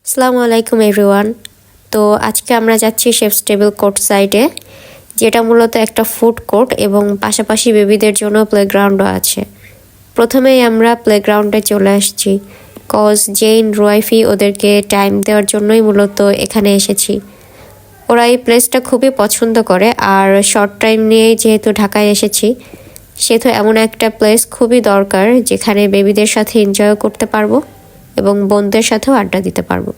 আসসালামু আলাইকুম এভরিওয়ান। তো আজকে আমরা যাচ্ছি শেফস টেবিল কোর্ট সাইডে, যেটা মূলত একটা ফুড কোর্ট এবং পাশাপাশি বেবিদের জন্য প্লেগ্রাউন্ডও আছে। প্রথমেই আমরা প্লেগ্রাউন্ডে চলে আসছি, কজ জেইন রোয়াইফি ওদেরকে টাইম দেওয়ার জন্যই মূলত এখানে এসেছি। ওরা এই প্লেসটা খুবই পছন্দ করে, আর শর্ট টাইম নিয়েই যেহেতু ঢাকায় এসেছি, সেহেতু এমন একটা প্লেস খুবই দরকার যেখানে বেবিদের সাথে এনজয় করতে পারবো এবং বোনদের সাথেও আড্ডা দিতে পারবো।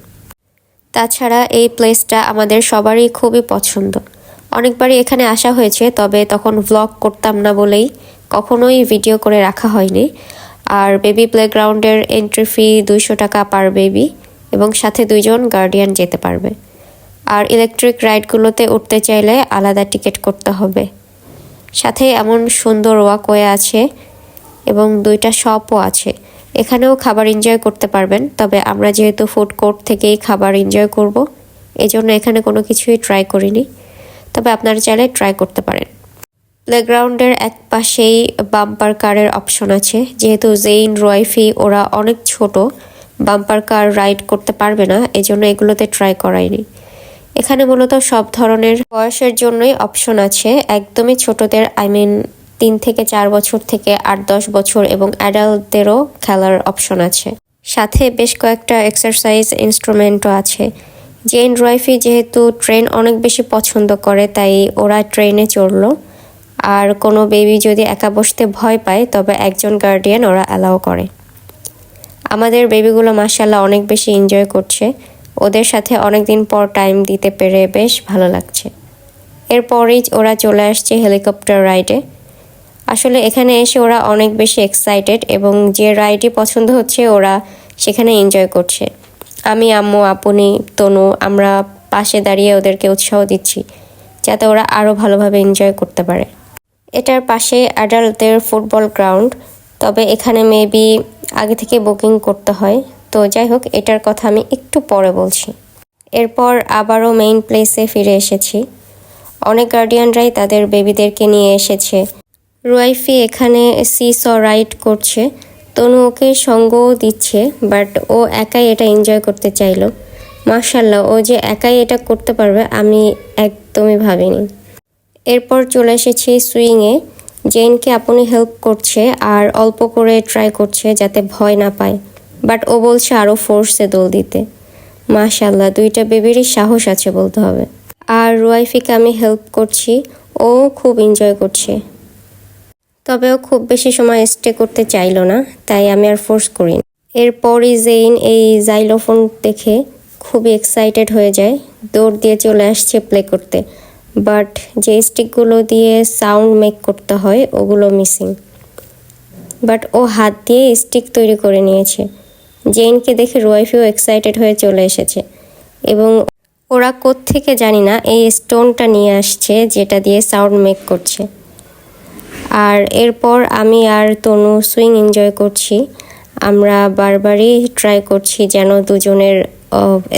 তাছাড়া এই প্লেসটা আমাদের সবারই খুবই পছন্দ। অনেকবারই এখানে আসা হয়েছে, তবে তখন ভ্লগ করতাম না বলেই কখনোই ভিডিও করে রাখা হয়নি। আর বেবি প্লেগ্রাউন্ডের এন্ট্রি ফি 200 টাকা পার বেবি, এবং সাথে 2জন গার্ডিয়ান যেতে পারবে। আর ইলেকট্রিক রাইডগুলোতে উঠতে চাইলে আলাদা টিকিট করতে হবে। সাথে এমন সুন্দর ওয়াকওয়ে আছে এবং 2টা শপও আছে, এখানেও খাবার এনজয় করতে পারবেন। তবে আমরা যেহেতু ফুড কোর্ট থেকেই খাবার এনজয় করব, এজন্য এখানে কোনো কিছুই ট্রাই করিনি, তবে আপনারা চাইলে ট্রাই করতে পারেন। প্লেগ্রাউন্ডের এক পাশেই বাম্পার কারের অপশন আছে। যেহেতু জেইন রোয়াইফি ওরা অনেক ছোট, বাম্পার কার রাইড করতে পারবে না, এজন্য এগুলোতে ট্রাই করাইনি। এখানে মূলত সব ধরনের বয়সের জন্যই অপশন আছে, একদমই ছোটদের, 3 থেকে 4 বছর থেকে 8-10 বছর, এবং অ্যাডাল্টদেরও খেলার অপশন আছে। সাথে বেশ কয়েকটা এক্সারসাইজ ইনস্ট্রুমেন্টও আছে। জেইন রোয়াইফি যেহেতু ট্রেন অনেক বেশি পছন্দ করে, তাই ওরা ট্রেনে চড়লো। আর কোনো বেবি যদি একা বসতে ভয় পায়, তবে একজন গার্ডিয়ান ওরা অ্যালাউ করে। আমাদের বেবিগুলো মাশাআল্লাহ অনেক বেশি এনজয় করছে, ওদের সাথে অনেকদিন পর টাইম দিতে পেরে বেশ ভালো লাগছে। এরপরেই ওরা চলে আসছে হেলিকপ্টার রাইডে। আসলে এখানে এসে ওরা অনেক বেশি এক্সাইটেড, এবং যে রাইডই পছন্দ হচ্ছে ওরা সেখানে এনজয় করছে। আমি, আম্মু, আপুনি, তনু আমরা পাশে দাঁড়িয়ে ওদেরকে উৎসাহ দিচ্ছি, যাতে ওরা আরও ভালোভাবে এনজয় করতে পারে। এটার পাশে অ্যাডাল্টদের ফুটবল গ্রাউন্ড, তবে এখানে মেবি আগে থেকে বুকিং করতে হয়। তো যাই হোক, এটার কথা আমি একটু পরে বলছি। এরপর আবারও মেইন প্লেসে ফিরে এসেছি। অনেক গার্ডিয়ানরাই তাদের বেবিদেরকে নিয়ে এসেছে। রোয়াইফি এখানে সিস রাইড করছে, তনু ওকে সঙ্গও দিচ্ছে, বাট ও একাই এটা এনজয় করতে চাইলো। মাশাআল্লাহ, ও যে একাই এটা করতে পারবে আমি একদমই ভাবিনি। এরপর চলে এসেছি সুইংয়ে। জেইনকে আপনি হেল্প করছে আর অল্প করে ট্রাই করছে যাতে ভয় না পায়, বাট ও বলছে আরও ফোর্সে দোল দিতে। মাশাআল্লাহ, 2টা বেবিরই সাহস আছে বলতে হবে। আর রোয়াইফিকে আমি হেল্প করছি, ও খুব এনজয় করছে। তবে ও খুব বেশি সময় স্টে করতে চাইলো না, তাই আমি আর ফোর্স করিনি। এরপরই জেইন এই জাইলোফোন দেখে খুবই এক্সাইটেড হয়ে যায়, দৌড় দিয়ে চলে আসছে প্লে করতে। বাট যে স্টিকগুলো দিয়ে সাউন্ড মেক করতে হয় ওগুলো মিসিং, বাট ও হাত দিয়ে স্টিক তৈরি করে নিয়েছে। জেইনকে দেখে রোয়াইফিও এক্সাইটেড হয়ে চলে এসেছে, এবং ওরা কোত্থেকে জানি না এই স্টোনটা নিয়ে আসছে যেটা দিয়ে সাউন্ড মেক করছে। আর এরপর আমি আর তনু সুইং এনজয় করছি। আমরা বারবারই ট্রাই করছি যেন দুজনের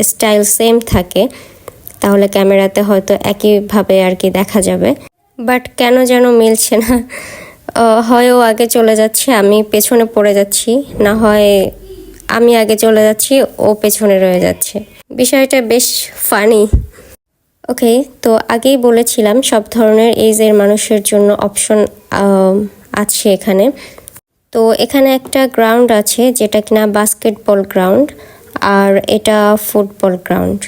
স্টাইল সেম থাকে, তাহলে ক্যামেরাতে হয়তো একইভাবে আর কি দেখা যাবে। বাট কেন যেন মিলছে না, হয় ও আগে চলে যাচ্ছে আমি পেছনে পড়ে যাচ্ছি, না হয় আমি আগে চলে যাচ্ছি ও পেছনে রয়ে যাচ্ছে। বিষয়টা বেশ ফানি। ওকে, তো আগেই বলেছিলাম সব ধরনের এজের মানুষের জন্য অপশন আছে এখানে। তো এখানে একটা গ্রাউন্ড আছে যেটা কিনা বাস্কেটবল গ্রাউন্ড, আর এটা ফুটবল গ্রাউন্ড।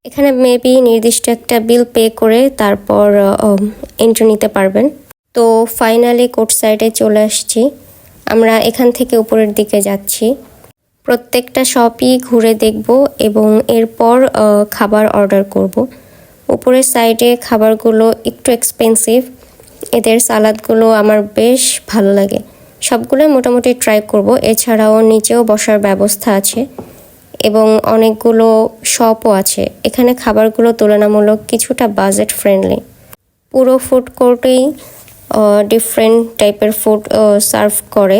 এখানে মেবি নির্দিষ্ট একটা বিল পে করে তারপর এন্ট্রি নিতে পারবেন। তো ফাইনালি কোর্ট সাইডে চলে আসছি। আমরা এখান থেকে উপরের দিকে যাচ্ছি, প্রত্যেকটা শপই ঘুরে দেখব এবং এরপর খাবার অর্ডার করব। উপরের সাইডে খাবারগুলো একটু এক্সপেন্সিভ, এদের সালাদগুলো আমার বেশ ভালো লাগে, সবগুলো মোটামুটি ট্রাই করব। এছাড়াও নিচেও বসার ব্যবস্থা আছে এবং অনেকগুলো শপও আছে। এখানে খাবারগুলো তুলনামূলক কিছুটা বাজেট ফ্রেন্ডলি। পুরো ফুড কোর্টেই ডিফারেন্ট টাইপের ফুড সার্ভ করে,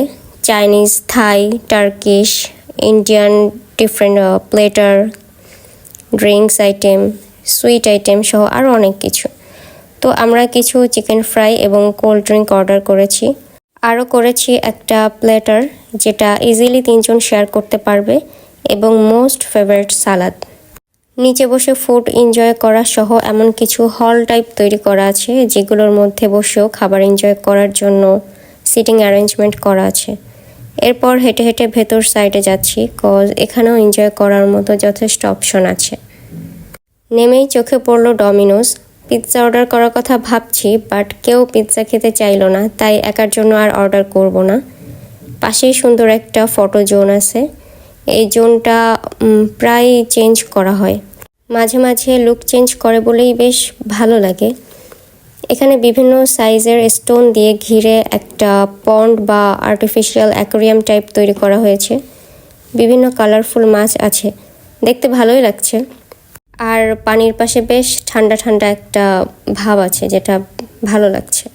Chinese, Thai, Turkish, Indian, different platter, drinks item, sweet item সহ আরও অনেক কিছু। তো আমরা কিছু চিকেন ফ্রাই এবং কোল্ড ড্রিঙ্ক অর্ডার করেছি। আরও করেছি একটা প্লেটার যেটা ইজিলি 3 জন শেয়ার করতে পারবে, এবং মোস্ট ফেভারিট সালাদ। নিচে বসে ফুড এনজয় করা সহ এমন কিছু হল টাইপ তৈরি করা আছে যেগুলোর মধ্যে বসেও খাবার এনজয় করার জন্য সিটিং অ্যারেঞ্জমেন্ট করা আছে। এরপর হেঁটে হেঁটে ভেতর সাইডে যাচ্ছি, কজ এখানেও এনজয় করার মতো যথেষ্ট অপশন আছে। নেমেই চোখে পড়লো ডমিনোস। পিৎজা অর্ডার করার কথা ভাবছি, বাট কেউ পিৎজা খেতে চাইলো না, তাই একার জন্য আর অর্ডার করব না। পাশেই সুন্দর একটা ফটো জোন আছে। এই জোনটা প্রায় চেঞ্জ করা হয়, মাঝে মাঝে লুক চেঞ্জ করে বলেই বেশ ভালো লাগে। এখানে বিভিন্ন সাইজের স্টোন দিয়ে ঘিরে একটা পন্ড বা আর্টিফিশিয়াল অ্যাকোয়ারিয়াম টাইপ তৈরি করা হয়েছে। বিভিন্ন কালারফুল মাছ আছে, দেখতে ভালোই লাগছে। আর পানির পাশে বেশ ঠান্ডা ঠান্ডা একটা ভাব আছে, যেটা ভালো লাগছে।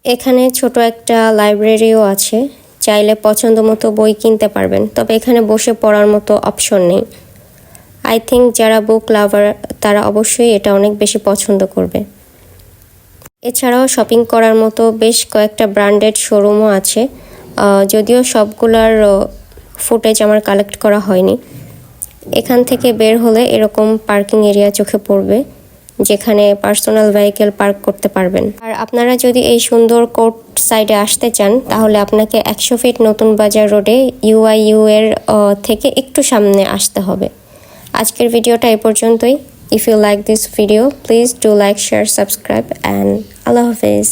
এখানে ছোট একটা লাইব্রেরিও আছে, চাইলে পছন্দ মতো বই কিনতে পারবেন, তবে এখানে বসে পড়ার মতো অপশন নেই। আই থিঙ্ক যারা বুক লাভার তারা অবশ্যই এটা অনেক বেশি পছন্দ করবে। এছাড়াও শপিং করার মতো বেশ কয়েকটা ব্র্যান্ডেড শোরুমও আছে, যদিও সবগুলার ফুটেজ আমার কালেক্ট করা হয়নি। এখান থেকে বের হলে এরকম পার্কিং এরিয়া চোখে পড়বে, যেখানে পার্সোনাল ভেহিকেল পার্ক করতে পারবেন। আর আপনারা যদি এই সুন্দর কোর্ট সাইডে আসতে চান, তাহলে আপনাকে 100 ফিট নতুন বাজার রোডে UIU এর থেকে একটু সামনে আসতে হবে। আজকের ভিডিওটা এই পর্যন্তই। If you like this video, please do like, share, subscribe, and Allah Hafiz.